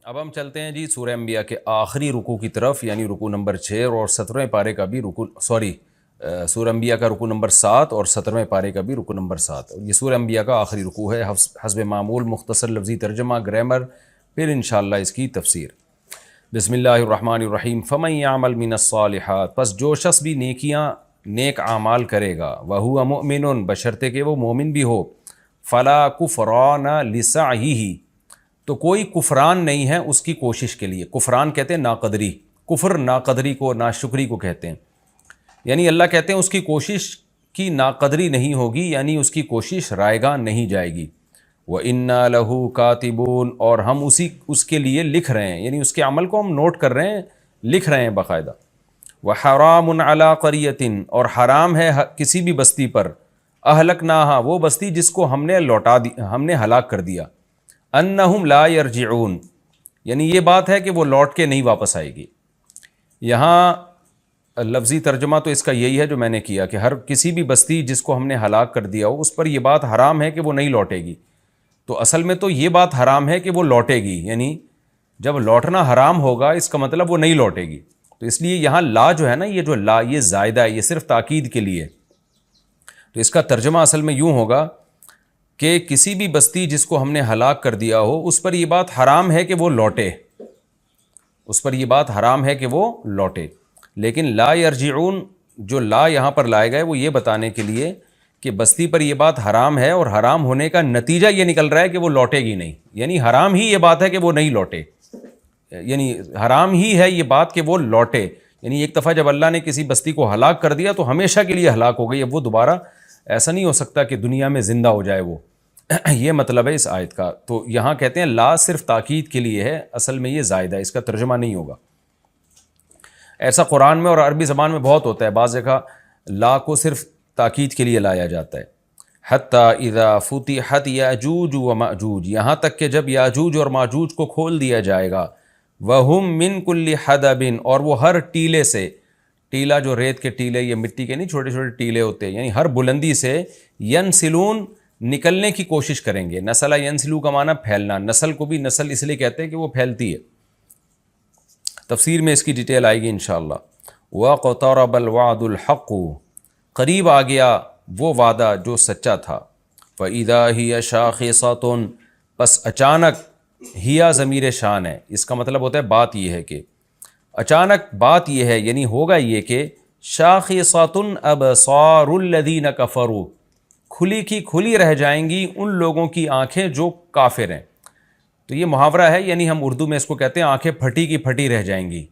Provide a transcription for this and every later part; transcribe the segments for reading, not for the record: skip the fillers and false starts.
اب ہم چلتے ہیں جی سورہ انبیاء کے آخری رکوع کی طرف، یعنی رکوع نمبر 6 اور 17ویں پارے کا بھی سورہ انبیاء کا رکوع نمبر 7 اور 17ویں پارے کا بھی رکوع نمبر 7. یہ سورہ انبیاء کا آخری رکوع ہے. حسب معمول مختصر لفظی ترجمہ، گرامر، پھر انشاءاللہ اس کی تفسیر. بسم اللہ الرحمن الرحیم. فمن یعمل من الصالحات، پس جو شخص بھی نیک اعمال کرے گا، وہو مؤمن، بشرطے کہ وہ مومن بھی ہو، فلا کفران لسعیہ، تو کوئی کفران نہیں ہے اس کی کوشش کے لیے. کفران کہتے ہیں ناقدری، کفر ناقدری کو، ناشکری کو کہتے ہیں. یعنی اللہ کہتے ہیں اس کی کوشش کی ناقدری نہیں ہوگی، یعنی اس کی کوشش رائے گاہ نہیں جائے گی. وَإِنَّا لَهُ كَاتِبُونَ، اور ہم اس کے لیے لکھ رہے ہیں، یعنی اس کے عمل کو ہم نوٹ کر رہے ہیں، لکھ رہے ہیں باقاعدہ. وَحَرَامٌ عَلَىٰ قَرْيَةٍ، اور حرام ہے کسی بھی بستی پر، أَهْلَكْنَاهَا، وہ بستی جس کو ہم نے ہلاک کر دیا. انہم لا یرجعون، یعنی یہ بات ہے کہ وہ لوٹ کے نہیں واپس آئے گی. یہاں لفظی ترجمہ تو اس کا یہی ہے جو میں نے کیا، کہ ہر کسی بھی بستی جس کو ہم نے ہلاک کر دیا ہو اس پر یہ بات حرام ہے کہ وہ نہیں لوٹے گی. تو اصل میں تو یہ بات حرام ہے کہ وہ لوٹے گی، یعنی جب لوٹنا حرام ہوگا اس کا مطلب وہ نہیں لوٹے گی. تو اس لیے یہاں لا جو ہے نا، یہ جو لا یہ زائدہ ہے، یہ صرف تاکید کے لیے. تو اس کا ترجمہ اصل میں یوں ہوگا کہ کسی بھی بستی جس کو ہم نے ہلاک کر دیا ہو اس پر یہ بات حرام ہے کہ وہ لوٹے، اس پر یہ بات حرام ہے کہ وہ لوٹے. لیکن لا یرجعون جو لا یہاں پر لائے گئے وہ یہ بتانے کے لیے کہ بستی پر یہ بات حرام ہے، اور حرام ہونے کا نتیجہ یہ نکل رہا ہے کہ وہ لوٹے گی نہیں. یعنی حرام ہی یہ بات ہے کہ وہ نہیں لوٹے، یعنی حرام ہی ہے یہ بات کہ وہ لوٹے. یعنی ایک دفعہ جب اللہ نے کسی بستی کو ہلاک کر دیا تو ہمیشہ کے لیے ہلاک ہو گئی، اب وہ دوبارہ ایسا نہیں ہو سکتا کہ دنیا میں زندہ ہو جائے وہ. یہ مطلب ہے اس آیت کا. تو یہاں کہتے ہیں لا صرف تاکید کے لیے ہے، اصل میں یہ زائدہ ہے، اس کا ترجمہ نہیں ہوگا. ایسا قرآن میں اور عربی زبان میں بہت ہوتا ہے، بعض جگہ لا کو صرف تاکید کے لیے لایا جاتا ہے. حتی اذا فتحت یاجوج و ماجوج، یہاں تک کہ جب یاجوج اور ماجوج کو کھول دیا جائے گا. وہم من کل حدب، اور وہ ہر ٹیلے سے، ٹیلا جو ریت کے ٹیلے، یہ مٹی کے نہیں چھوٹے چھوٹے ٹیلے ہوتے ہیں، یعنی ہر بلندی سے ینسلون، نکلنے کی کوشش کریں گے. نسلہ ینسلو کا معنی پھیلنا، نسل کو بھی نسل اس لیے کہتے ہیں کہ وہ پھیلتی ہے. تفسیر میں اس کی ڈیٹیل آئے گی انشاءاللہ. وَاقْتَرَبَ الْوَعْدُ الْحَقُّ، قریب آ گیا وہ وعدہ جو سچا تھا. فَإِذَا هِيَ شَاخِصَةٌ، پس اچانک، ہیا ضمیر شان ہے، اس کا مطلب ہوتا ہے بات یہ ہے کہ اچانک بات یہ ہے، یعنی ہوگا یہ کہ شاخصۃ ابصار الذین کفروا، کھلی کی کھلی رہ جائیں گی ان لوگوں کی آنکھیں جو کافر ہیں. تو یہ محاورہ ہے، یعنی ہم اردو میں اس کو کہتے ہیں آنکھیں پھٹی کی پھٹی رہ جائیں گی،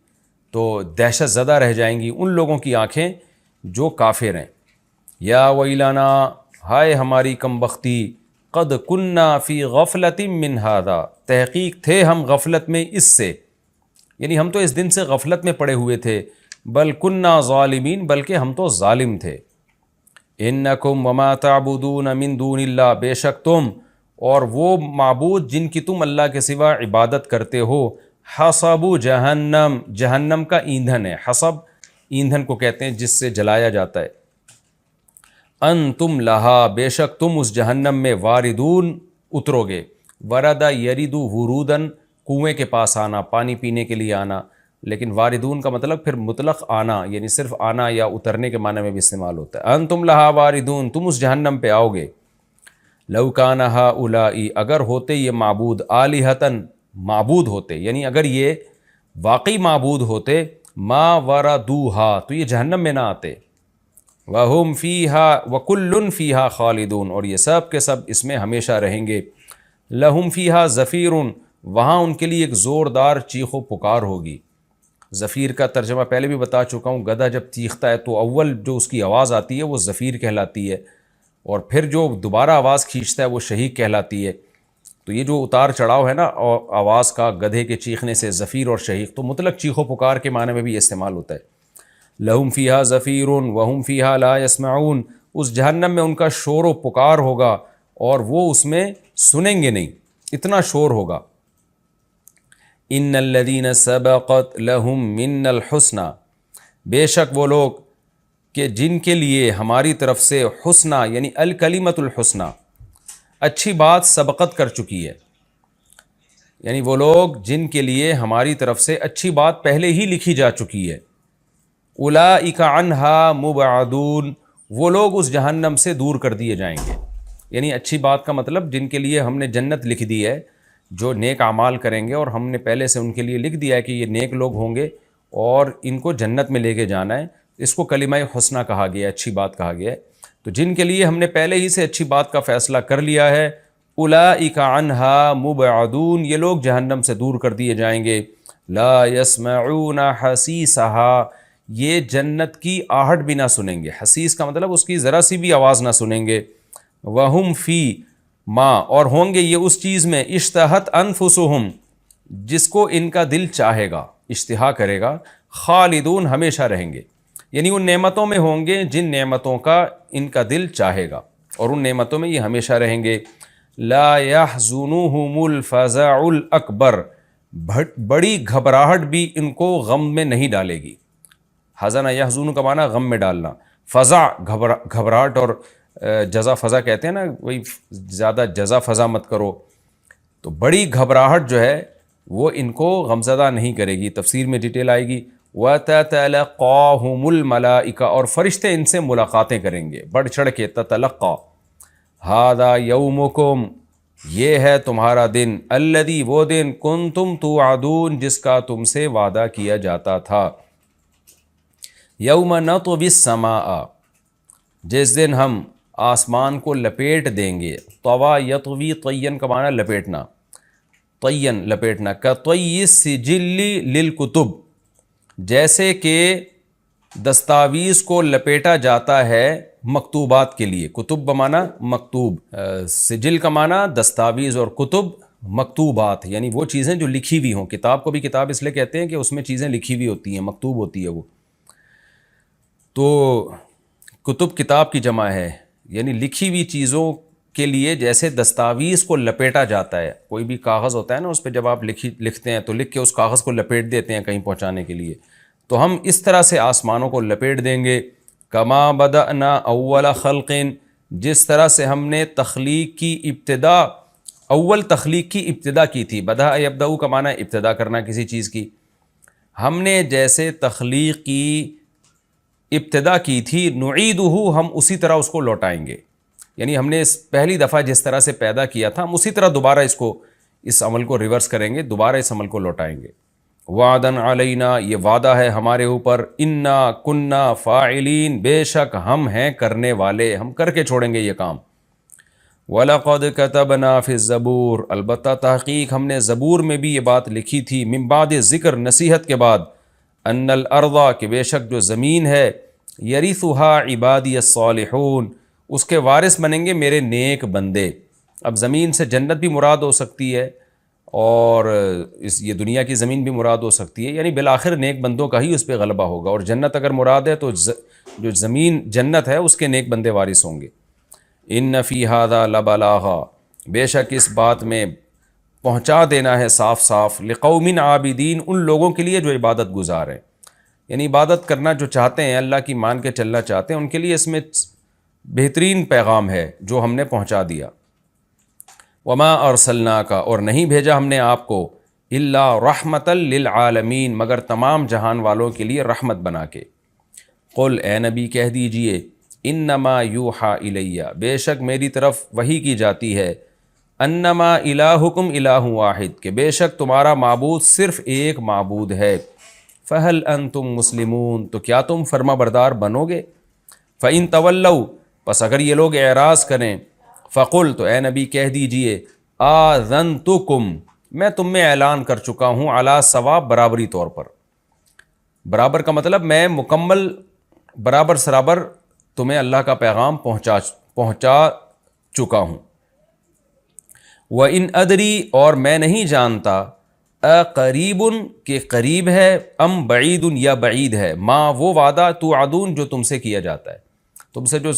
تو دہشت زدہ رہ جائیں گی ان لوگوں کی آنکھیں جو کافر ہیں. یا ویلانا، ہائے ہماری کم بختی، قد کننا فی غفلۃ من ھذا، تحقیق تھے ہم غفلت میں اس سے، یعنی ہم تو اس دن سے غفلت میں پڑے ہوئے تھے. بل کننا ظالمین، بلکہ ہم تو ظالم تھے. انکم وما تعبدون من دون اللہ، بے شک تم اور وہ معبود جن کی تم اللہ کے سوا عبادت کرتے ہو، حصب جہنم، جہنم کا ایندھن ہے. حصب ایندھن کو کہتے ہیں جس سے جلایا جاتا ہے. انتم لہا، بے شک تم اس جہنم میں، واردون، اترو گے. ورد یرد ورودن، کنویں کے پاس آنا، پانی پینے کے لیے آنا. لیکن واردون کا مطلب پھر مطلق آنا، یعنی صرف آنا یا اترنے کے معنی میں بھی استعمال ہوتا ہے. انتم لہا واردون، تم اس جہنم پہ آؤ گے. لو کان ہؤلاء، اگر ہوتے یہ معبود، آلہۃ، معبود ہوتے، یعنی اگر یہ واقعی معبود ہوتے، ما وردوہا، تو یہ جہنم میں نہ آتے. وہم فیہا وکل فیہا خالدون، اور یہ سب کے سب اس میں ہمیشہ رہیں گے. لہم فیہا زفیر، وہاں ان کے لیے ایک زوردار چیخ و پکار ہوگی. زفیر کا ترجمہ پہلے بھی بتا چکا ہوں، گدھا جب چیختا ہے تو اول جو اس کی آواز آتی ہے وہ زفیر کہلاتی ہے، اور پھر جو دوبارہ آواز کھینچتا ہے وہ شہیق کہلاتی ہے. تو یہ جو اتار چڑھاؤ ہے نا آواز کا، گدھے کے چیخنے سے، زفیر اور شہیق، تو مطلق چیخ و پکار کے معنی میں بھی استعمال ہوتا ہے. لہم فیہا زفیر وہم فیہا لا یسمعون، اس جہنم میں ان کا شور و پکار ہوگا اور وہ اس میں سنیں گے نہیں، اتنا شور ہوگا. ان الذین سبقت لہم من الحسنى، بے شک وہ لوگ کہ جن کے لیے ہماری طرف سے حسنہ، یعنی الکلمۃ الحسنہ، اچھی بات سبقت کر چکی ہے. یعنی وہ لوگ جن کے لیے ہماری طرف سے اچھی بات پہلے ہی لکھی جا چکی ہے. اولئک عنہا مبعدون، وہ لوگ اس جہنم سے دور کر دیے جائیں گے. یعنی اچھی بات کا مطلب جن کے لیے ہم نے جنت لکھ دی ہے، جو نیک اعمال کریں گے اور ہم نے پہلے سے ان کے لیے لکھ دیا ہے کہ یہ نیک لوگ ہوں گے اور ان کو جنت میں لے کے جانا ہے. اس کو کلمہ حسنہ کہا گیا ہے، اچھی بات کہا گیا ہے. تو جن کے لیے ہم نے پہلے ہی سے اچھی بات کا فیصلہ کر لیا ہے، اولئک عنہا مبعدون، یہ لوگ جہنم سے دور کر دیے جائیں گے. لا یسمعون حسیسہا، یہ جنت کی آہٹ بھی نہ سنیں گے. حسیس کا مطلب اس کی ذرا سی بھی آواز نہ سنیں گے. وہم فی ما، اور ہوں گے یہ اس چیز میں، اشتہت انفسہم، جس کو ان کا دل چاہے گا، اشتہا کرے گا. خالدون، ہمیشہ رہیں گے. یعنی ان نعمتوں میں ہوں گے جن نعمتوں کا ان کا دل چاہے گا، اور ان نعمتوں میں یہ ہمیشہ رہیں گے. لا یحزنہم الفزع الاکبر، بڑی گھبراہٹ بھی ان کو غم میں نہیں ڈالے گی. حزن یحزن کا معنی غم میں ڈالنا، فزع گھبراہٹ، اور جزا فضا کہتے ہیں نا، وہی زیادہ جزا فضا مت کرو. تو بڑی گھبراہٹ جو ہے وہ ان کو غمزدہ نہیں کرے گی. تفسیر میں ڈیٹیل آئے گی. وَتَتَلَقَّاهُمُ الْمَلَائِكَةُ، اور فرشتے ان سے ملاقاتیں کریں گے بڑھ چڑھ کے. تتلقا، هَذَا يَوْمُكُمْ، یہ ہے تمہارا دن. الَّذِي، وہ دن، كُنْتُمْ تُوعَدُونَ، جس کا تم سے وعدہ کیا جاتا تھا. یوم نطوی السماء، جس دن ہم آسمان کو لپیٹ دیں گے. طوا یطوی، طین کا معنی لپیٹنا، طین لپیٹنا. کطی السجل للکتب، جیسے کہ دستاویز کو لپیٹا جاتا ہے مکتوبات کے لیے. کتب بمانا مکتوب، سجل کا معنی دستاویز، اور کتب مکتوبات، یعنی وہ چیزیں جو لکھی ہوئی ہوں. کتاب کو بھی کتاب اس لیے کہتے ہیں کہ اس میں چیزیں لکھی ہوئی ہوتی ہیں، مکتوب ہوتی ہے وہ. تو کتب کتاب کی جمع ہے، یعنی لکھی ہوئی چیزوں کے لیے جیسے دستاویز کو لپیٹا جاتا ہے. کوئی بھی کاغذ ہوتا ہے نا، اس پہ جب آپ لکھتے ہیں تو لکھ کے اس کاغذ کو لپیٹ دیتے ہیں کہیں پہنچانے کے لیے. تو ہم اس طرح سے آسمانوں کو لپیٹ دیں گے. کما بدأنا اول خلق، جس طرح سے ہم نے تخلیق کی ابتدا، اول تخلیق کی ابتدا کی تھی. بدأ یبدأ کا معنی ابتدا کرنا کسی چیز کی. ہم نے جیسے تخلیق کی ابتدا کی تھی، نعیدہ، ہم اسی طرح اس کو لوٹائیں گے. یعنی ہم نے اس پہلی دفعہ جس طرح سے پیدا کیا تھا، ہم اسی طرح دوبارہ اس عمل کو ریورس کریں گے، دوبارہ اس عمل کو لوٹائیں گے. وعدن علینا، یہ وعدہ ہے ہمارے اوپر. انا کننا فاعلین، بے شک ہم ہیں کرنے والے، ہم کر کے چھوڑیں گے یہ کام. وَلَقَدْ كَتَبْنَا فِي الزَّبُورِ، البتہ تحقیق ہم نے زبور میں بھی یہ بات لکھی تھی. من بعد ذکر، نصیحت کے بعد. ان الارض، کہ بے شک جو زمین ہے، یرثها عبادی الصالحون، اس کے وارث بنیں گے میرے نیک بندے. اب زمین سے جنت بھی مراد ہو سکتی ہے، اور یہ دنیا کی زمین بھی مراد ہو سکتی ہے. یعنی بالآخر نیک بندوں کا ہی اس پہ غلبہ ہوگا. اور جنت اگر مراد ہے تو جو زمین جنت ہے اس کے نیک بندے وارث ہوں گے. ان فی ھذا لبلاغا، بے شک اس بات میں پہنچا دینا ہے صاف صاف. لقوم عابدین، ان لوگوں کے لیے جو عبادت گزار ہیں، یعنی عبادت کرنا جو چاہتے ہیں، اللہ کی مان کے چلنا چاہتے ہیں، ان کے لیے اس میں بہترین پیغام ہے جو ہم نے پہنچا دیا. وما ارسلناک، اور نہیں بھیجا ہم نے آپ کو، الا رحمۃ للعالمین، مگر تمام جہان والوں کے لیے رحمت بنا کے. قل، اے نبی کہہ دیجئے، انما یوحا الیہ، بے شک میری طرف وحی کی جاتی ہے. انما الہکم الہ واحد، کہ بے شک تمہارا معبود صرف ایک معبود ہے. فہل انتم مسلمون، تو کیا تم فرما بردار بنو گے. فإن تولوا، پس اگر یہ لوگ اعراض کریں، فقل، تو اے نبی کہہ دیجئے، آذنتکم، میں تم میں اعلان کر چکا ہوں، علی سوا، برابری طور پر. برابر کا مطلب میں مکمل برابر سرابر تمہیں اللہ کا پیغام پہنچا چکا ہوں. وَإِنْ أَدْرِي، اور میں نہیں جانتا، قریب، کہ قریب ہے، ام بعید، یا بعید ہے، ما، وہ وعدہ، توعدون، جو تم سے کیا جاتا ہے. تم سے جو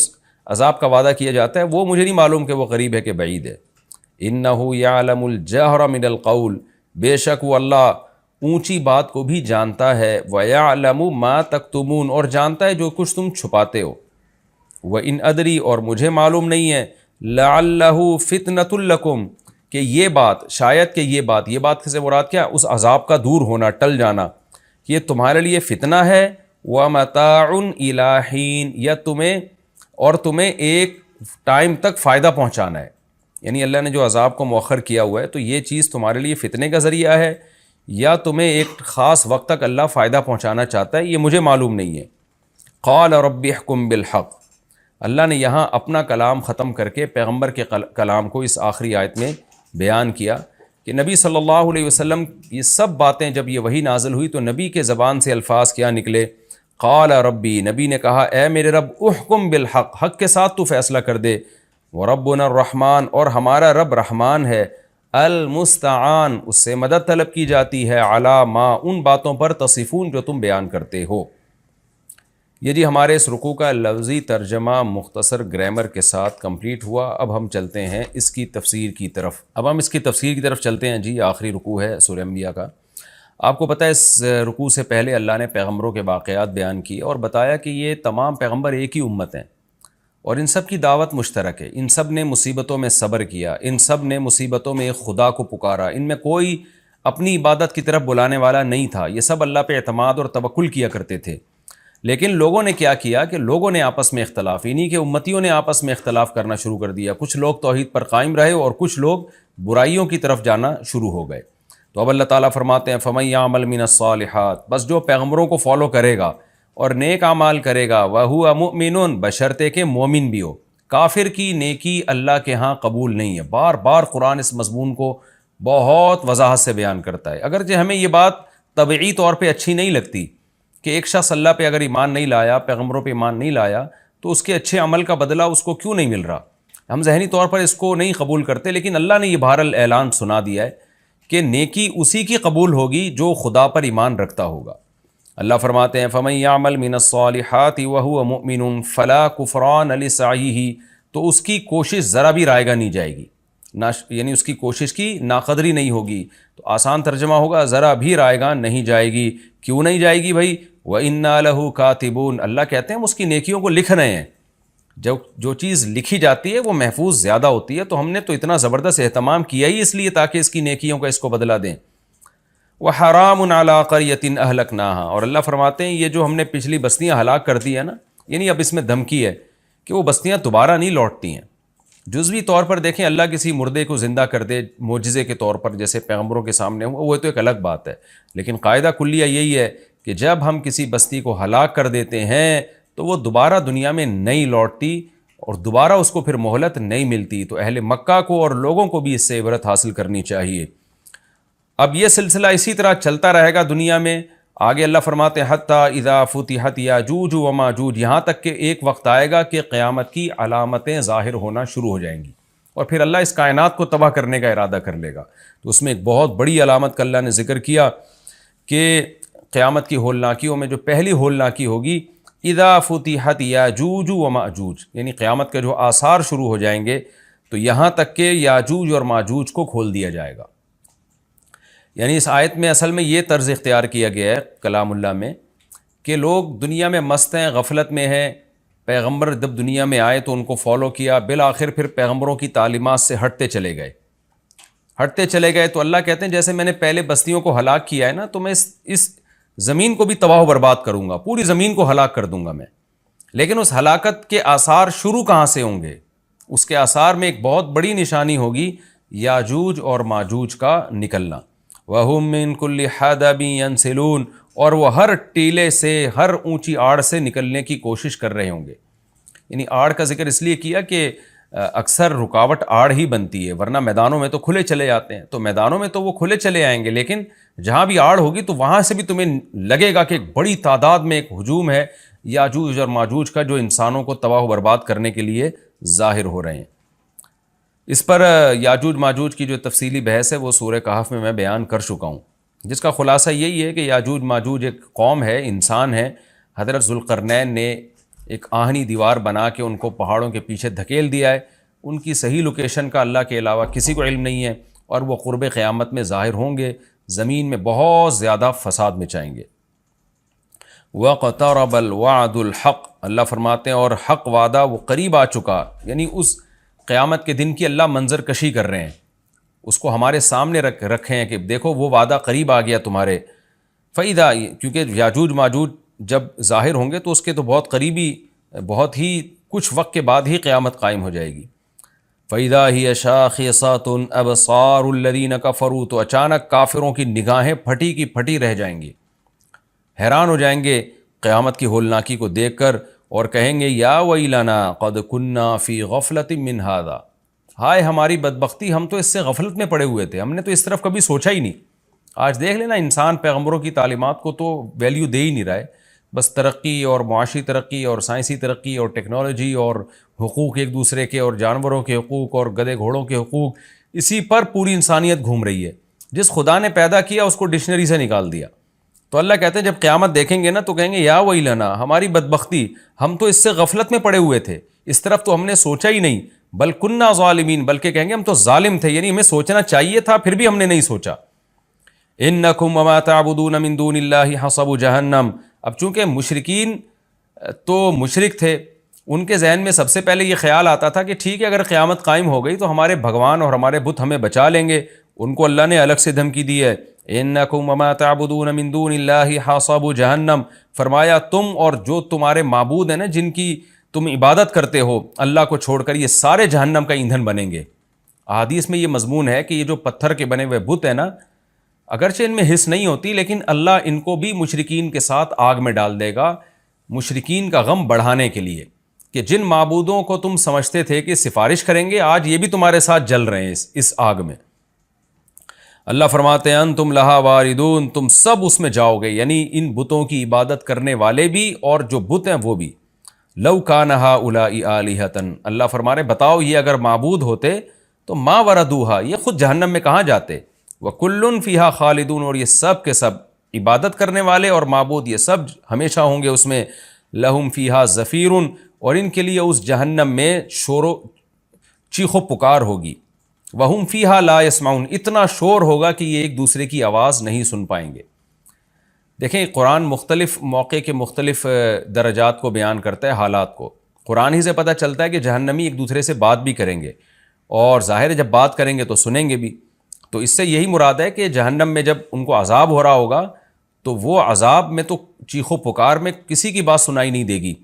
عذاب کا وعدہ کیا جاتا ہے وہ مجھے نہیں معلوم کہ وہ قریب ہے کہ بعید ہے. اِنَّهُ يَعْلَمُ الْجَهْرَ مِنَ الْقَوْلِ، بے شک وہ اللہ اونچی بات کو بھی جانتا ہے. وَيَعْلَمُ مَا تَكْتُمُونَ، اور جانتا ہے جو کچھ تم چھپاتے ہو. وَإِنْ أَدْرِي، اور مجھے معلوم نہیں ہے، لَعَلَّهُ فِتْنَةٌ لَكُمْ، کہ یہ بات شاید کہ یہ بات سے مراد کیا، اس عذاب کا دور ہونا، ٹل جانا، کہ یہ تمہارے لیے فتنہ ہے، وَمَتَاعٌ إِلَىٰ حِينٍ، یا تمہیں ایک ٹائم تک فائدہ پہنچانا ہے. یعنی اللہ نے جو عذاب کو مؤخر کیا ہوا ہے تو یہ چیز تمہارے لیے فتنے کا ذریعہ ہے یا تمہیں ایک خاص وقت تک اللہ فائدہ پہنچانا چاہتا ہے، یہ مجھے معلوم نہیں ہے. قال رب احکم بالحق، اللہ نے یہاں اپنا کلام ختم کر کے پیغمبر کے کلام کو اس آخری آیت میں بیان کیا کہ نبی صلی اللہ علیہ وسلم یہ سب باتیں جب یہ وحی نازل ہوئی تو نبی کے زبان سے الفاظ کیا نکلے؟ قال ربی، نبی نے کہا اے میرے رب، احکم بالحق، حق کے ساتھ تو فیصلہ کر دے. وربنا الرحمن، اور ہمارا رب رحمان ہے، المستعان، اس سے مدد طلب کی جاتی ہے، علی ما، ان باتوں پر، تصفون، جو تم بیان کرتے ہو. یہ جی ہمارے اس رکوع کا لفظی ترجمہ مختصر گرامر کے ساتھ کمپلیٹ ہوا. اب ہم چلتے ہیں اس کی تفسیر کی طرف. چلتے ہیں جی. آخری رکوع ہے سورہ انبیاء کا. آپ کو پتہ ہے اس رکوع سے پہلے اللہ نے پیغمبروں کے واقعات بیان کیے اور بتایا کہ یہ تمام پیغمبر ایک ہی امت ہیں اور ان سب کی دعوت مشترک ہے. ان سب نے مصیبتوں میں صبر کیا، ان سب نے مصیبتوں میں خدا کو پکارا، ان میں کوئی اپنی عبادت کی طرف بلانے والا نہیں تھا. یہ سب اللہ پہ اعتماد اور توکل کیا کرتے تھے. لیکن لوگوں نے کیا کیا کہ لوگوں نے آپس میں اختلاف، انہی کے امتیوں نے آپس میں اختلاف کرنا شروع کر دیا. کچھ لوگ توحید پر قائم رہے اور کچھ لوگ برائیوں کی طرف جانا شروع ہو گئے. تو اب اللہ تعالیٰ فرماتے ہیں فَمَن يَعْمَلْ مِنَ الصَّالِحَاتِ، بس جو پیغمبروں کو فالو کرے گا اور نیک اعمال کرے گا، وَهُوَ مُؤْمِنٌ، بشرطے کہ مومن بھی ہو. کافر کی نیکی اللہ کے ہاں قبول نہیں ہے. بار بار قرآن اس مضمون کو بہت وضاحت سے بیان کرتا ہے. اگرچہ ہمیں یہ بات طبعی طور پہ اچھی نہیں لگتی کہ ایک شخص اللہ پہ اگر ایمان نہیں لایا، پیغمبروں پہ ایمان نہیں لایا، تو اس کے اچھے عمل کا بدلہ اس کو کیوں نہیں مل رہا. ہم ذہنی طور پر اس کو نہیں قبول کرتے، لیکن اللہ نے یہ بہرحال اعلان سنا دیا ہے کہ نیکی اسی کی قبول ہوگی جو خدا پر ایمان رکھتا ہوگا. اللہ فرماتے ہیں فَمَن يَعْمَلْ مِنَ الصَّالِحَاتِ وَهُوَ مُؤْمِنٌ فَلَا كُفْرَانَ لِسَعْيِهِ، تو اس کی کوشش ذرا بھی رائے گا نہیں جائے گی، یعنی اس کی کوشش کی ناقدری نہیں ہوگی. تو آسان ترجمہ ہوگا ذرا بھی رائے گا نہیں جائے گی. کیوں نہیں جائے گی بھائی؟ وَإِنَّا لَهُ كَاتِبُونَ، اللہ کہتے ہیں ہم اس کی نیکیوں کو لکھ رہے ہیں. جو چیز لکھی جاتی ہے وہ محفوظ زیادہ ہوتی ہے، تو ہم نے تو اتنا زبردست اہتمام کیا ہی اس لیے تاکہ اس کی نیکیوں کا اس کو بدلہ دیں. وَحَرَامٌ عَلَىٰ قَرْيَةٍ أَهْلَكْنَاهَا، اور اللہ فرماتے ہیں یہ جو ہم نے پچھلی بستیاں ہلاک کر دی ہے نا، یعنی اب اس میں دھمکی ہے کہ وہ بستیاں دوبارہ نہیں لوٹتی ہیں. جزوی طور پر دیکھیں اللہ کسی مردے کو زندہ کر دے معجزے کے طور پر، جیسے پیغمبروں کے سامنے ہو، وہ تو ایک الگ بات ہے. لیکن قاعدہ کلیہ یہی ہے کہ جب ہم کسی بستی کو ہلاک کر دیتے ہیں تو وہ دوبارہ دنیا میں نہیں لوٹتی اور دوبارہ اس کو پھر مہلت نہیں ملتی. تو اہل مکہ کو اور لوگوں کو بھی اس سے عبرت حاصل کرنی چاہیے. اب یہ سلسلہ اسی طرح چلتا رہے گا دنیا میں. آگے اللہ فرماتے ہیں حتیٰ اذا فتحت یاجوج و ماجوج، یہاں تک کہ ایک وقت آئے گا کہ قیامت کی علامتیں ظاہر ہونا شروع ہو جائیں گی اور پھر اللہ اس کائنات کو تباہ کرنے کا ارادہ کر لے گا. تو اس میں ایک بہت بڑی علامت کا اللہ نے ذکر کیا کہ قیامت کی ہولناکیوں میں جو پہلی ہولناکی ہوگی اذا فتحت یاجوج و ماجوج، یعنی قیامت کے جو آثار شروع ہو جائیں گے تو یہاں تک کہ یاجوج اور ماجوج کو کھول دیا جائے گا. یعنی اس آیت میں اصل میں یہ طرز اختیار کیا گیا ہے کلام اللہ میں کہ لوگ دنیا میں مست ہیں، غفلت میں ہیں. پیغمبر جب دنیا میں آئے تو ان کو فالو کیا، بالآخر پھر پیغمبروں کی تعلیمات سے ہٹتے چلے گئے. تو اللہ کہتے ہیں جیسے میں نے پہلے بستیوں کو ہلاک کیا ہے نا، تو میں اس زمین کو بھی تباہ و برباد کروں گا، پوری زمین کو ہلاک کر دوں گا میں. لیکن اس ہلاکت کے آثار شروع کہاں سے ہوں گے؟ اس کے آثار میں ایک بہت بڑی نشانی ہوگی یاجوج اور ماجوج کا نکلنا. وَهُم مِّن كُلِّ حَدَبٍ يَنْسِلُونَ، اور وہ ہر ٹیلے سے، ہر اونچی آڑ سے نکلنے کی کوشش کر رہے ہوں گے. یعنی آڑ کا ذکر اس لیے کیا کہ اکثر رکاوٹ آڑ ہی بنتی ہے، ورنہ میدانوں میں تو کھلے چلے جاتے ہیں. تو میدانوں میں تو وہ کھلے چلے آئیں گے، لیکن جہاں بھی آڑ ہوگی تو وہاں سے بھی تمہیں لگے گا کہ ایک بڑی تعداد میں ایک ہجوم ہے یاجوج اور ماجوج کا، جو انسانوں کو تباہ و برباد کرنے کے لیے ظاہر ہو رہے ہیں. اس پر یاجوج ماجوج کی جو تفصیلی بحث ہے وہ سورہ کہف میں بیان کر چکا ہوں، جس کا خلاصہ یہی ہے کہ یاجوج ماجوج ایک قوم ہے، انسان ہے. حضرت ذوالقرنین نے ایک آہنی دیوار بنا کے ان کو پہاڑوں کے پیچھے دھکیل دیا ہے. ان کی صحیح لوکیشن کا اللہ کے علاوہ کسی کو علم نہیں ہے اور وہ قرب قیامت میں ظاہر ہوں گے، زمین میں بہت زیادہ فساد مچائیں گے. وَاقْتَرَبَ الْوَعْدُ الْحَقُّ، اللہ فرماتے ہیں اور حق وعدہ وہ قریب آ چکا. یعنی اس قیامت کے دن کی اللہ منظر کشی کر رہے ہیں. اس کو ہمارے سامنے رکھے ہیں کہ دیکھو وہ وعدہ قریب آ گیا تمہارے. فَإِذَا کیونکہ یاجوج ماجوج جب ظاہر ہوں گے تو اس کے تو بہت قریبی، بہت ہی کچھ وقت کے بعد ہی قیامت قائم ہو جائے گی. فَإِذَا هِيَ شَاخِصَةٌ أَبْصَارُ الَّذِينَ كَفَرُوا تو اچانک کافروں کی نگاہیں پھٹی کی پھٹی رہ جائیں گی، حیران ہو جائیں گے قیامت کی ہولناکی کو دیکھ کر، اور کہیں گے یا ویلنا قد كنا فی غفلۃ من هذا، ہائے ہماری بدبختی، ہم تو اس سے غفلت میں پڑے ہوئے تھے، ہم نے تو اس طرف کبھی سوچا ہی نہیں. آج دیکھ لینا انسان پیغمبروں کی تعلیمات کو تو ویلیو دے ہی نہیں رہا ہے، بس ترقی اور معاشی ترقی اور سائنسی ترقی اور ٹیکنالوجی اور حقوق ایک دوسرے کے اور جانوروں کے حقوق اور گدھے گھوڑوں کے حقوق، اسی پر پوری انسانیت گھوم رہی ہے. جس خدا نے پیدا کیا اس کو ڈکشنری سے نکال دیا. تو اللہ کہتے ہیں جب قیامت دیکھیں گے نا تو کہیں گے یا ویلنا، ہماری بدبختی، ہم تو اس سے غفلت میں پڑے ہوئے تھے، اس طرف تو ہم نے سوچا ہی نہیں، بل کننا ظالمین، بلکہ کہیں گے ہم تو ظالم تھے، یعنی ہمیں سوچنا چاہیے تھا پھر بھی ہم نے نہیں سوچا. انکم وما تعبدون من دون اللہ حصب جہنم. اب چونکہ مشرکین تو مشرک تھے، ان کے ذہن میں سب سے پہلے یہ خیال آتا تھا کہ ٹھیک ہے اگر قیامت قائم ہو گئی تو ہمارے بھگوان اور ہمارے بت ہمیں بچا لیں گے. ان کو اللہ نے الگ سے دھمکی دی ہے، انکم وما تعبدون من دون اللہ حصب جہنم، فرمایا تم اور جو تمہارے معبود ہیں نا، جن کی تم عبادت کرتے ہو اللہ کو چھوڑ کر، یہ سارے جہنم کا ایندھن بنیں گے. احادیث میں یہ مضمون ہے کہ یہ جو پتھر کے بنے ہوئے بت ہیں نا، اگرچہ ان میں حس نہیں ہوتی لیکن اللہ ان کو بھی مشرکین کے ساتھ آگ میں ڈال دے گا، مشرکین کا غم بڑھانے کے لیے، کہ جن معبودوں کو تم سمجھتے تھے کہ سفارش کریں گے، آج یہ بھی تمہارے ساتھ جل رہے ہیں اس آگ میں. اللہ فرماتے ہیں انتم لہا واردون، تم سب اس میں جاؤ گے، یعنی ان بتوں کی عبادت کرنے والے بھی اور جو بت ہیں وہ بھی. لو کان ہؤلاء آلہۃ، اللہ فرما رہے بتاؤ یہ اگر معبود ہوتے تو ما وردوہا، یہ خود جہنم میں کہاں جاتے. وَكُلٌّ فِيهَا خالدون، اور یہ سب کے سب عبادت کرنے والے اور معبود یہ سب ہمیشہ ہوں گے اس میں. لہم فیہا زفیر، اور ان کے لیے اس جہنم میں شور و چیخ و پکار ہوگی. وہم فیہا لا یسمعون، اتنا شور ہوگا کہ یہ ایک دوسرے کی آواز نہیں سن پائیں گے. دیکھیں قرآن مختلف موقع کے مختلف درجات کو بیان کرتا ہے، حالات کو. قرآن ہی سے پتہ چلتا ہے کہ جہنمی ایک دوسرے سے بات بھی کریں گے، اور ظاہر ہے جب بات کریں گے تو سنیں گے بھی. تو اس سے یہی مراد ہے کہ جہنم میں جب ان کو عذاب ہو رہا ہوگا تو وہ عذاب میں تو چیخ و پکار میں کسی کی بات سنائی نہیں دے گی،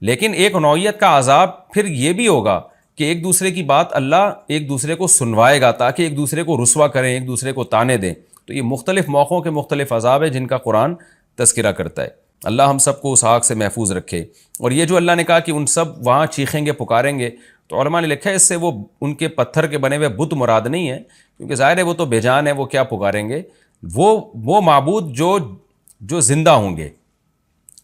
لیکن ایک نوعیت کا عذاب پھر یہ بھی ہوگا کہ ایک دوسرے کی بات اللہ ایک دوسرے کو سنوائے گا تاکہ ایک دوسرے کو رسوا کریں، ایک دوسرے کو تانے دیں. تو یہ مختلف موقعوں کے مختلف عذاب ہیں جن کا قرآن تذکرہ کرتا ہے. اللہ ہم سب کو اس آگ سے محفوظ رکھے. اور یہ جو اللہ نے کہا کہ ان سب وہاں چیخیں گے پکاریں گے، تو علماء نے لکھا ہے اس سے وہ ان کے پتھر کے بنے ہوئے بت مراد نہیں ہے، کیونکہ ظاہر ہے وہ تو بے جان ہے، وہ کیا پکاریں گے. وہ معبود جو زندہ ہوں گے،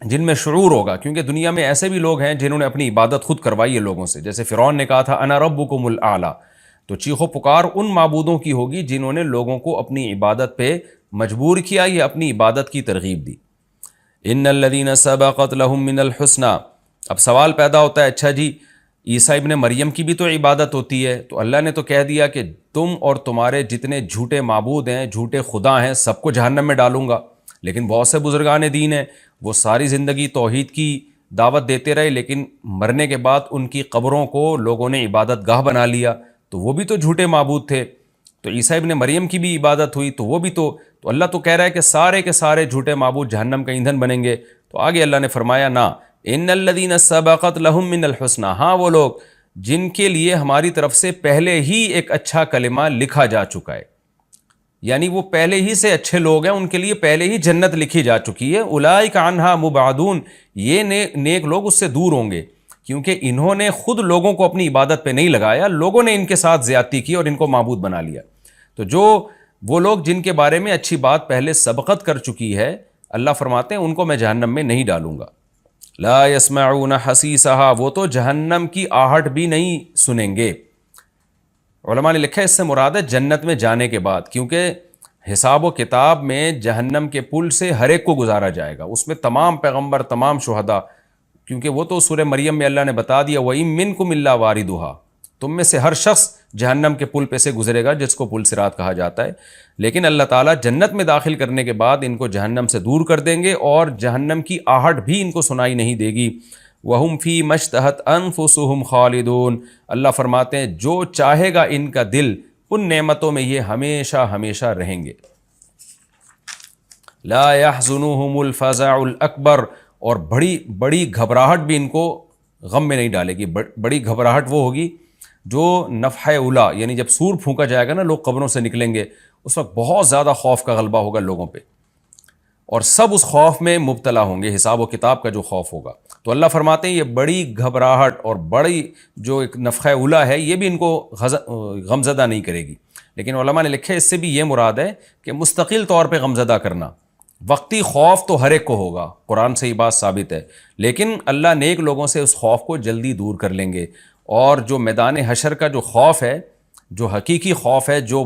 جن میں شعور ہوگا، کیونکہ دنیا میں ایسے بھی لوگ ہیں جنہوں نے اپنی عبادت خود کروائی ہے لوگوں سے، جیسے فرعون نے کہا تھا انا ربکم الاعلی. تو چیخ و پکار ان معبودوں کی ہوگی جنہوں نے لوگوں کو اپنی عبادت پہ مجبور کیا یا اپنی عبادت کی ترغیب دی. ان الذین سبقت لهم من الحسنى. اب سوال پیدا ہوتا ہے اچھا جی عیسیٰ ابن مریم کی بھی تو عبادت ہوتی ہے، تو اللہ نے تو کہہ دیا کہ تم اور تمہارے جتنے جھوٹے معبود ہیں، جھوٹے خدا ہیں، سب کو جہنم میں ڈالوں گا. لیکن بہت سے بزرگان دین ہیں وہ ساری زندگی توحید کی دعوت دیتے رہے، لیکن مرنے کے بعد ان کی قبروں کو لوگوں نے عبادت گاہ بنا لیا، تو وہ بھی تو جھوٹے معبود تھے. تو عیسیٰ ابن مریم کی بھی عبادت ہوئی تو وہ بھی تو اللہ تو کہہ رہا ہے کہ سارے کے سارے جھوٹے معبود جہنم کا ایندھن بنیں گے. تو آگے اللہ نے فرمایا نا ان الذین سبقت لهم من الحسنى، ہاں وہ لوگ جن کے لیے ہماری طرف سے پہلے ہی ایک اچھا کلمہ لکھا جا چکا ہے، یعنی وہ پہلے ہی سے اچھے لوگ ہیں، ان کے لیے پہلے ہی جنت لکھی جا چکی ہے. اولئک عنہا مبعدون، یہ نیک لوگ اس سے دور ہوں گے، کیونکہ انہوں نے خود لوگوں کو اپنی عبادت پہ نہیں لگایا، لوگوں نے ان کے ساتھ زیادتی کی اور ان کو معبود بنا لیا. تو جو وہ لوگ جن کے بارے میں اچھی بات پہلے سبقت کر چکی ہے، اللہ فرماتے ہیں ان کو میں جہنم میں نہیں ڈالوں گا. لا يسمعون حسیسہا، وہ تو جہنم کی آہٹ بھی نہیں سنیں گے. علماء نے لکھا ہے اس سے مراد ہے جنت میں جانے کے بعد، کیونکہ حساب و کتاب میں جہنم کے پل سے ہر ایک کو گزارا جائے گا، اس میں تمام پیغمبر، تمام شہداء، کیونکہ وہ تو سورہ مریم میں اللہ نے بتا دیا وَإِن مِّنكُمْ إِلَّا وَارِدُهَا، تم میں سے ہر شخص جہنم کے پل پہ سے گزرے گا، جس کو پل صراط کہا جاتا ہے. لیکن اللہ تعالیٰ جنت میں داخل کرنے کے بعد ان کو جہنم سے دور کر دیں گے اور جہنم کی آہٹ بھی ان کو سنائی نہیں دے گی. وَهُمْ فِي مَا اشْتَهَتْ أَنفُسُهُمْ خَالِدُونَ، اللہ فرماتے ہیں جو چاہے گا ان کا دل ان نعمتوں میں یہ ہمیشہ ہمیشہ رہیں گے. لا يحزنهم الفزع الاکبر، اور بڑی گھبراہٹ بھی ان کو غم میں نہیں ڈالے گی. بڑی گھبراہٹ وہ ہوگی جو نفحہ اولا، یعنی جب سور پھونکا جائے گا نا، لوگ قبروں سے نکلیں گے، اس وقت بہت زیادہ خوف کا غلبہ ہوگا لوگوں پہ، اور سب اس خوف میں مبتلا ہوں گے، حساب و کتاب کا جو خوف ہوگا. تو اللہ فرماتے ہیں یہ بڑی گھبراہٹ اور بڑی جو ایک نفخہ اولا ہے، یہ بھی ان کو غمزدہ نہیں کرے گی. لیکن علماء نے لکھا ہے اس سے بھی یہ مراد ہے کہ مستقل طور پہ غمزدہ کرنا. وقتی خوف تو ہر ایک کو ہوگا، قرآن سے یہ بات ثابت ہے، لیکن اللہ نیک لوگوں سے اس خوف کو جلدی دور کر لیں گے. اور جو میدان حشر کا جو خوف ہے، جو حقیقی خوف ہے، جو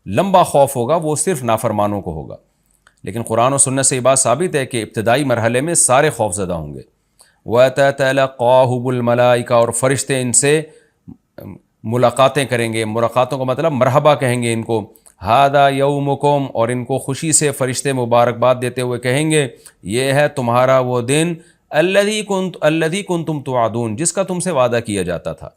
لمبا خوف ہوگا، وہ صرف نافرمانوں کو ہوگا. لیکن قرآن و سنت سے یہ بات ثابت ہے کہ ابتدائی مرحلے میں سارے خوف زدہ ہوں گے. وَتَتَلَقَّاهُ الْمَلَائِكَةُ، اور فرشتے ان سے ملاقاتیں کریں گے. ملاقاتوں کا مطلب مرحبا کہیں گے ان کو. هَذَا يَوْمُكُمْ، اور ان کو خوشی سے فرشتے مبارکباد دیتے ہوئے کہیں گے یہ ہے تمہارا وہ دن الذي كنتم توعدون، جس کا تم سے وعدہ کیا جاتا تھا.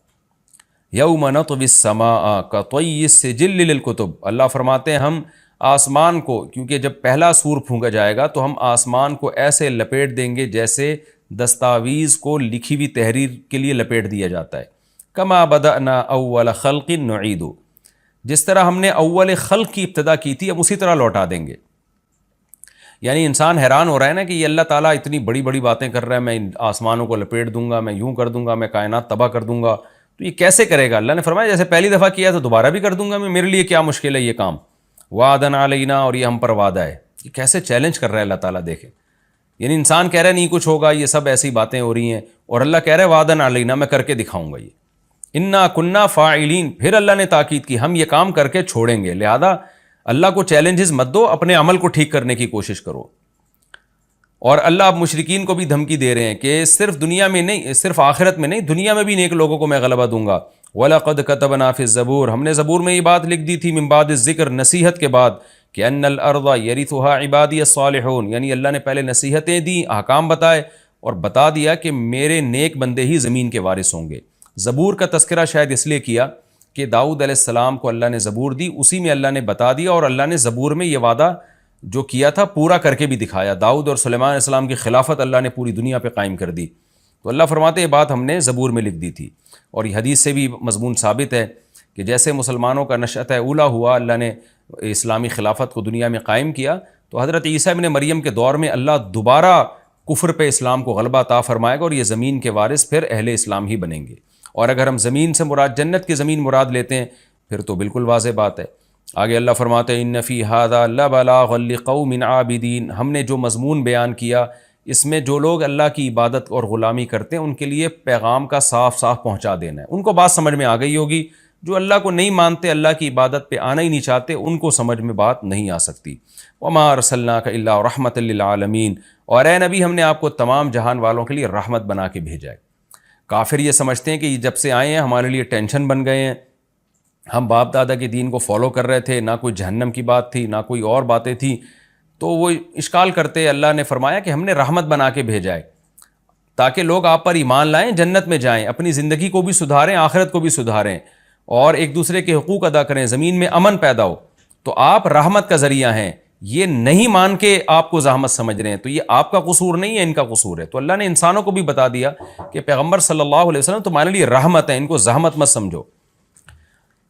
یوم نطوی السماء کطی السجل للکتب، اللہ فرماتے ہیں ہم آسمان کو، کیونکہ جب پہلا سور پھونکا جائے گا تو ہم آسمان کو ایسے لپیٹ دیں گے جیسے دستاویز کو لکھی ہوئی تحریر کے لیے لپیٹ دیا جاتا ہے. کما بدأنا اول خلق نعید، جس طرح ہم نے اول خلق کی ابتدا کی تھی ہم اسی طرح لوٹا دیں گے. یعنی انسان حیران ہو رہا ہے نا کہ یہ اللہ تعالیٰ اتنی بڑی بڑی باتیں کر رہا ہے، میں آسمانوں کو لپیٹ دوں گا، میں یوں کر دوں گا، میں کائنات تباہ کر دوں گا، تو یہ کیسے کرے گا؟ اللہ نے فرمایا جیسے پہلی دفعہ کیا تو دوبارہ بھی کر دوں گا میں، میرے لیے کیا مشکل ہے یہ کام. وعدن علینا، اور یہ ہم پر وعدہ ہے. یہ کیسے چیلنج کر رہا ہے اللہ تعالیٰ، دیکھیں. یعنی انسان کہہ رہا ہے نہیں کچھ ہوگا، یہ سب ایسی باتیں ہو رہی ہیں، اور اللہ کہہ رہا ہے وعدن علینا، میں کر کے دکھاؤں گا یہ. انا کننا فاعلین، پھر اللہ نے تاکید کی ہم یہ کام کر کے چھوڑیں گے. لہذا اللہ کو چیلنجز مت دو، اپنے عمل کو ٹھیک کرنے کی کوشش کرو. اور اللہ اب مشرکین کو بھی دھمکی دے رہے ہیں کہ صرف دنیا میں نہیں، صرف آخرت میں نہیں، دنیا میں بھی نیک لوگوں کو میں غلبہ دوں گا. وَلَقَدْ كَتَبْنَا فِي الزَّبُورِ، ہم نے زبور میں یہ بات لکھ دی تھی من بعد الذکر، نصیحت کے بعد، کہ ان الارض یرثها عبادی الصالحون، یعنی اللہ نے پہلے نصیحتیں دی، احکام بتائے، اور بتا دیا کہ میرے نیک بندے ہی زمین کے وارث ہوں گے. زبور کا تذکرہ شاید اس لیے کیا کہ داؤد علیہ السلام کو اللہ نے زبور دی، اسی میں اللہ نے بتا دیا، اور اللہ نے زبور میں یہ وعدہ جو کیا تھا پورا کر کے بھی دکھایا. داؤد اور سلیمان علیہ السلام کی خلافت اللہ نے پوری دنیا پہ قائم کر دی. تو اللہ فرماتے یہ بات ہم نے زبور میں لکھ دی تھی. اور یہ حدیث سے بھی مضمون ثابت ہے کہ جیسے مسلمانوں کا نشأۃ اولا ہوا، اللہ نے اسلامی خلافت کو دنیا میں قائم کیا، تو حضرت عیسیٰ ابن مریم کے دور میں اللہ دوبارہ کفر پہ اسلام کو غلبہ عطا فرمائے گا، اور یہ زمین کے وارث پھر اہل اسلام ہی بنیں گے. اور اگر ہم زمین سے مراد جنت کی زمین مراد لیتے ہیں پھر تو بالکل واضح بات ہے. آگے اللہ فرماتے ہیں ان فی ھذا لبلاغا لقوم عابدین، ہم نے جو مضمون بیان کیا اس میں جو لوگ اللہ کی عبادت اور غلامی کرتے ہیں ان کے لیے پیغام کا صاف صاف پہنچا دینا ہے. ان کو بات سمجھ میں آ گئی ہوگی. جو اللہ کو نہیں مانتے، اللہ کی عبادت پہ آنا ہی نہیں چاہتے، ان کو سمجھ میں بات نہیں آ سکتی. وما ارسلناک الا رحمۃ للعالمین، اور اے نبی ہم نے آپ کو تمام جہان والوں کے لیے رحمت بنا کے بھیجا ہے. کافر یہ سمجھتے ہیں کہ یہ جب سے آئے ہیں ہمارے لیے ٹینشن بن گئے ہیں، ہم باپ دادا کے دین کو فالو کر رہے تھے، نہ کوئی جہنم کی بات تھی نہ کوئی اور باتیں تھیں، تو وہ اشکال کرتے. اللہ نے فرمایا کہ ہم نے رحمت بنا کے بھیجا ہے تاکہ لوگ آپ پر ایمان لائیں، جنت میں جائیں، اپنی زندگی کو بھی سدھاریں، آخرت کو بھی سدھاریں، اور ایک دوسرے کے حقوق ادا کریں، زمین میں امن پیدا ہو. تو آپ رحمت کا ذریعہ ہیں. یہ نہیں مان کے آپ کو زحمت سمجھ رہے ہیں تو یہ آپ کا قصور نہیں ہے، ان کا قصور ہے. تو اللہ نے انسانوں کو بھی بتا دیا کہ پیغمبر صلی اللہ علیہ وسلم تمہارے لیے رحمت ہے، ان کو زحمت مت سمجھو.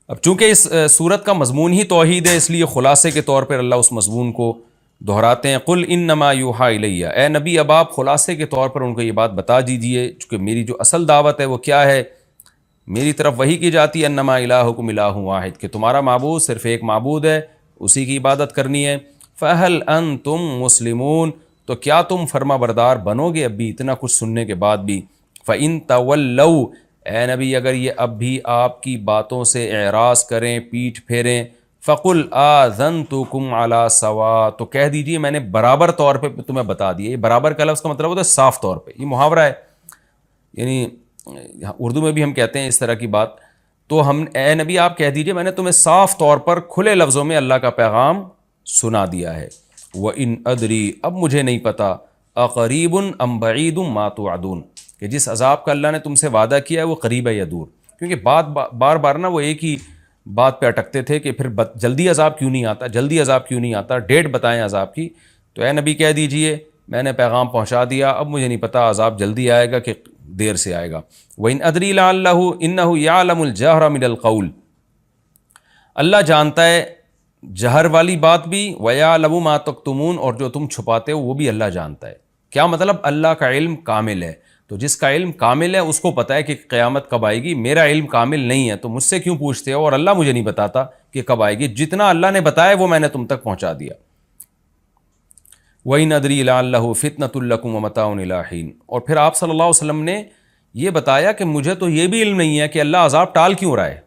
اب چونکہ اس صورت کا مضمون ہی توحید ہے، اس لیے خلاصے کے طور پر اللہ اس مضمون کو دہراتے ہیں. قل انما یوحی الی، اے نبی اب آپ خلاصے کے طور پر ان کو یہ بات بتا دیجئے، چونکہ میری جو اصل دعوت ہے وہ کیا ہے، میری طرف وہی کی جاتی ہے انما الہکم الہ واحد، کہ تمہارا معبود صرف ایک معبود ہے، اسی کی عبادت کرنی ہے. فہل انتم مسلمون، تو کیا تم فرما بردار بنو گے اب بھی اتنا کچھ سننے کے بعد بھی. فإن تولوا، اے نبی اگر یہ اب بھی آپ کی باتوں سے اعراض کریں، پیٹھ پھیریں، فقل آذنتکم علی سوا، تو کہہ دیجئے میں نے برابر طور پہ تمہیں بتا دیا. یہ برابر کا لفظ کا مطلب ہوتا ہے صاف طور پہ، یہ محاورہ ہے، یعنی اردو میں بھی ہم کہتے ہیں اس طرح کی بات. تو ہم اے نبی آپ کہہ دیجئے میں نے تمہیں صاف طور پر کھلے لفظوں میں اللہ کا پیغام سنا دیا ہے. وَإِنْ أَدْرِي، اب مجھے نہیں پتا، اقریب ام بعید ما توعدون، کہ جس عذاب کا اللہ نے تم سے وعدہ کیا ہے وہ قریب ہے یا دور. کیونکہ بار بار نا وہ ایک ہی بات پہ اٹکتے تھے کہ پھر جلدی عذاب کیوں نہیں آتا، جلدی عذاب کیوں نہیں آتا، ڈیٹ بتائیں عذاب کی. تو اے نبی کہہ دیجئے میں نے پیغام پہنچا دیا، اب مجھے نہیں پتہ عذاب جلدی آئے گا کہ دیر سے آئے گا. وَإِنْ أَدْرِي لَعَلَّهُ إِنَّهُ يَعْلَمُ الْجَهْرَ مِنَ الْقَوْلِ، اللہ جانتا ہے جہر والی بات بھی، وَيَعْلَمُ مَا تَكْتُمُونَ، اور جو تم چھپاتے ہو وہ بھی اللہ جانتا ہے. کیا مطلب؟ اللہ کا علم کامل ہے، تو جس کا علم کامل ہے اس کو پتہ ہے کہ قیامت کب آئے گی. میرا علم کامل نہیں ہے تو مجھ سے کیوں پوچھتے ہو، اور اللہ مجھے نہیں بتاتا کہ کب آئے گی. جتنا اللہ نے بتایا وہ میں نے تم تک پہنچا دیا. وَإِنْ أَدْرِي لَعَلَّهُ فِتْنَةٌ لَكُمْ وَمَتَاعٌ إِلَىٰ حِينٍ، اور پھر آپ صلی اللہ علیہ وسلم نے یہ بتایا کہ مجھے تو یہ بھی علم نہیں ہے کہ اللہ عذاب ٹال کیوں رہا ہے.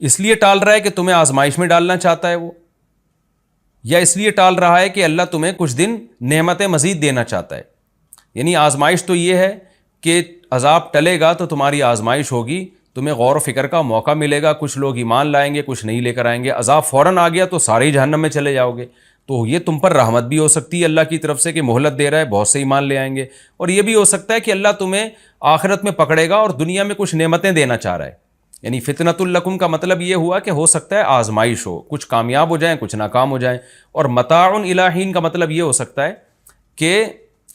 اس لیے ٹال رہا ہے کہ تمہیں آزمائش میں ڈالنا چاہتا ہے وہ، یا اس لیے ٹال رہا ہے کہ اللہ تمہیں کچھ دن نعمتیں مزید دینا چاہتا ہے. یعنی آزمائش تو یہ ہے کہ عذاب ٹلے گا تو تمہاری آزمائش ہوگی، تمہیں غور و فکر کا موقع ملے گا، کچھ لوگ ایمان لائیں گے، کچھ نہیں لے کر آئیں گے. عذاب فوراً آ گیا تو سارے ہی جہنم میں چلے جاؤ گے. تو یہ تم پر رحمت بھی ہو سکتی ہے اللہ کی طرف سے کہ مہلت دے رہا ہے، بہت سے ایمان لے آئیں گے. اور یہ بھی ہو سکتا ہے کہ اللہ تمہیں آخرت میں پکڑے گا اور دنیا میں کچھ نعمتیں دینا چاہ رہا ہے. یعنی فتنۃ لکم کا مطلب یہ ہوا کہ ہو سکتا ہے آزمائش ہو، کچھ کامیاب ہو جائیں کچھ ناکام ہو جائیں. اور متاع الی حین کا مطلب یہ ہو سکتا ہے کہ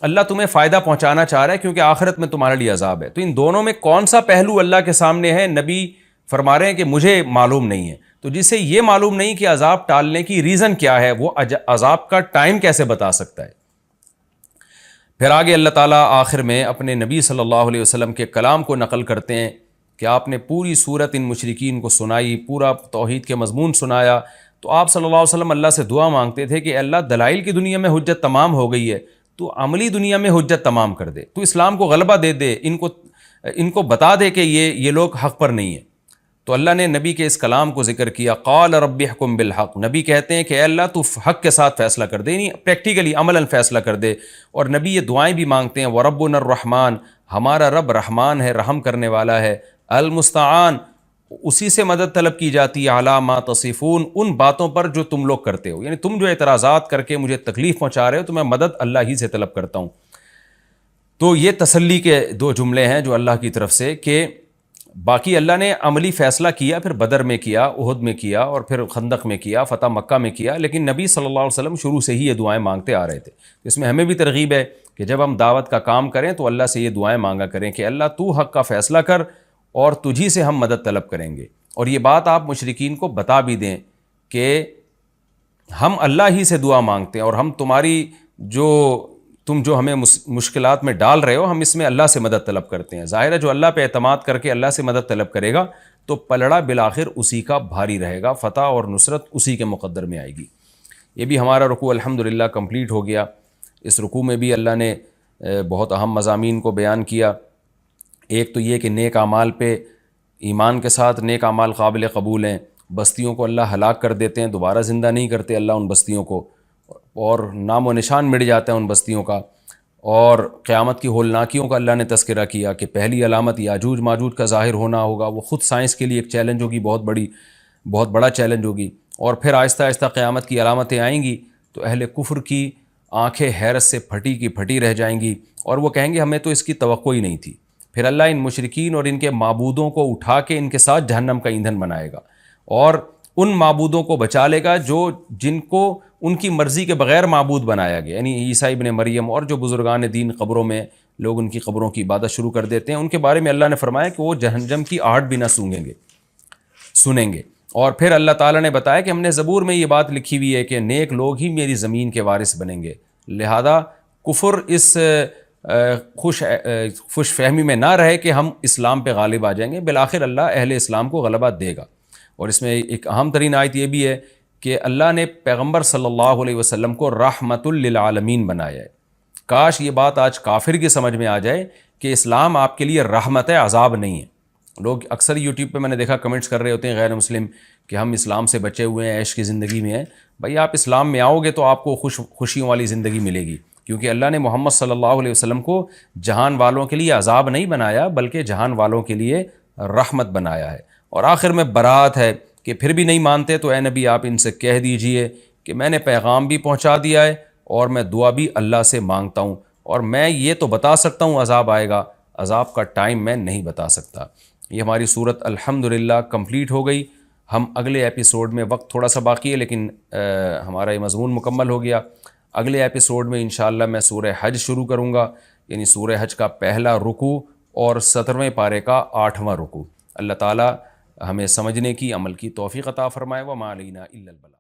اللہ تمہیں فائدہ پہنچانا چاہ رہا ہے کیونکہ آخرت میں تمہارے لیے عذاب ہے. تو ان دونوں میں کون سا پہلو اللہ کے سامنے ہے؟ نبی فرما رہے ہیں کہ مجھے معلوم نہیں ہے. تو جسے یہ معلوم نہیں کہ عذاب ٹالنے کی ریزن کیا ہے، وہ عذاب کا ٹائم کیسے بتا سکتا ہے؟ پھر آگے اللہ تعالیٰ آخر میں اپنے نبی صلی اللہ علیہ وسلم کے کلام کو نقل کرتے ہیں کہ آپ نے پوری صورت ان مشرکین کو سنائی، پورا توحید کے مضمون سنایا. تو آپ صلی اللہ علیہ وسلم اللہ سے دعا مانگتے تھے کہ اللہ دلائل کی دنیا میں حجت تمام ہو گئی ہے، تو عملی دنیا میں حجت تمام کر دے، تو اسلام کو غلبہ دے دے، ان کو بتا دے کہ یہ لوگ حق پر نہیں ہیں. تو اللہ نے نبی کے اس کلام کو ذکر کیا. قال رب احکم بالحق، نبی کہتے ہیں کہ اے اللہ تو حق کے ساتھ فیصلہ کر دے، یعنی پریکٹیکلی عملاً فیصلہ کر دے. اور نبی یہ دعائیں بھی مانگتے ہیں، وربنا الرحمن، ہمارا رب رحمان ہے، رحم کرنے والا ہے. المستعان، اسی سے مدد طلب کی جاتی ہے، علی ما تصفون، ان باتوں پر جو تم لوگ کرتے ہو. یعنی تم جو اعتراضات کر کے مجھے تکلیف پہنچا رہے ہو تو میں مدد اللہ ہی سے طلب کرتا ہوں. تو یہ تسلی کے دو جملے ہیں جو اللہ کی طرف سے، کہ باقی اللہ نے عملی فیصلہ کیا، پھر بدر میں کیا، احد میں کیا، اور پھر خندق میں کیا، فتح مکہ میں کیا. لیکن نبی صلی اللہ علیہ وسلم شروع سے ہی یہ دعائیں مانگتے آ رہے تھے. اس میں ہمیں بھی ترغیب ہے کہ جب ہم دعوت کا کام کریں تو اللہ سے یہ دعائیں مانگا کریں کہ اللہ تو حق کا فیصلہ کر اور تجھی سے ہم مدد طلب کریں گے. اور یہ بات آپ مشرکین کو بتا بھی دیں کہ ہم اللہ ہی سے دعا مانگتے ہیں، اور ہم تم جو ہمیں مشکلات میں ڈال رہے ہو، ہم اس میں اللہ سے مدد طلب کرتے ہیں. ظاہر ہے جو اللہ پہ اعتماد کر کے اللہ سے مدد طلب کرے گا تو پلڑا بالآخر اسی کا بھاری رہے گا، فتح اور نصرت اسی کے مقدر میں آئے گی. یہ بھی ہمارا رکوع الحمدللہ کمپلیٹ ہو گیا. اس رکوع میں بھی اللہ نے بہت اہم مضامین کو بیان کیا. ایک تو یہ کہ نیک اعمال پہ ایمان کے ساتھ نیک اعمال قابل قبول ہیں. بستیوں کو اللہ ہلاک کر دیتے ہیں، دوبارہ زندہ نہیں کرتے اللہ ان بستیوں کو، اور نام و نشان مٹ جاتا ہے ان بستیوں کا. اور قیامت کی ہولناکیوں کا اللہ نے تذکرہ کیا کہ پہلی علامت یاجوج ماجوج کا ظاہر ہونا ہوگا. وہ خود سائنس کے لیے ایک چیلنج ہوگی، بہت بڑا چیلنج ہوگی. اور پھر آہستہ آہستہ قیامت کی علامتیں آئیں گی تو اہل کفر کی آنکھیں حیرت سے پھٹی کی پھٹی رہ جائیں گی، اور وہ کہیں گے ہمیں تو اس کی توقع ہی نہیں تھی. پھر اللہ ان مشرکین اور ان کے معبودوں کو اٹھا کے ان کے ساتھ جہنم کا ایندھن بنائے گا، اور ان معبودوں کو بچا لے گا جن کو ان کی مرضی کے بغیر معبود بنایا گیا. یعنی عیسیٰ ابن مریم اور جو بزرگان دین قبروں میں لوگ ان کی قبروں کی عبادت شروع کر دیتے ہیں، ان کے بارے میں اللہ نے فرمایا کہ وہ جہنم کی آہٹ بھی نہ سنیں گے. اور پھر اللہ تعالیٰ نے بتایا کہ ہم نے زبور میں یہ بات لکھی ہوئی ہے کہ نیک لوگ ہی میری زمین کے وارث بنیں گے. لہذا کفر اس خوش فہمی میں نہ رہے کہ ہم اسلام پہ غالب آ جائیں گے. بالآخر اللہ اہل اسلام کو غلبہ دے گا. اور اس میں ایک اہم ترین آیت یہ بھی ہے کہ اللہ نے پیغمبر صلی اللہ علیہ وسلم کو رحمت للعالمین بنایا ہے. کاش یہ بات آج کافر کی سمجھ میں آ جائے کہ اسلام آپ کے لیے رحمت ہے، عذاب نہیں ہے. لوگ اکثر یوٹیوب پہ میں نے دیکھا کمنٹس کر رہے ہوتے ہیں غیر مسلم کہ ہم اسلام سے بچے ہوئے ہیں، عیش کی زندگی میں ہیں. بھائی آپ اسلام میں آؤ گے تو آپ کو خوشیوں والی زندگی ملے گی، کیونکہ اللہ نے محمد صلی اللہ علیہ وسلم کو جہان والوں کے لیے عذاب نہیں بنایا بلکہ جہان والوں کے لیے رحمت بنایا ہے. اور آخر میں برات ہے کہ پھر بھی نہیں مانتے تو اے نبی آپ ان سے کہہ دیجئے کہ میں نے پیغام بھی پہنچا دیا ہے اور میں دعا بھی اللہ سے مانگتا ہوں، اور میں یہ تو بتا سکتا ہوں عذاب آئے گا، عذاب کا ٹائم میں نہیں بتا سکتا. یہ ہماری صورت الحمدللہ کمپلیٹ ہو گئی. ہم اگلے ایپیسوڈ میں، وقت تھوڑا سا باقی ہے لیکن ہمارا یہ مضمون مکمل ہو گیا، اگلے ایپیسوڈ میں انشاءاللہ میں سورہ حج شروع کروں گا، یعنی سورہ حج کا پہلا رکوع اور 17ویں پارے کا 8واں رکوع۔ اللہ تعالیٰ ہمیں سمجھنے کی، عمل کی توفیق عطا فرمائے۔ وما علینا الا البلاغ۔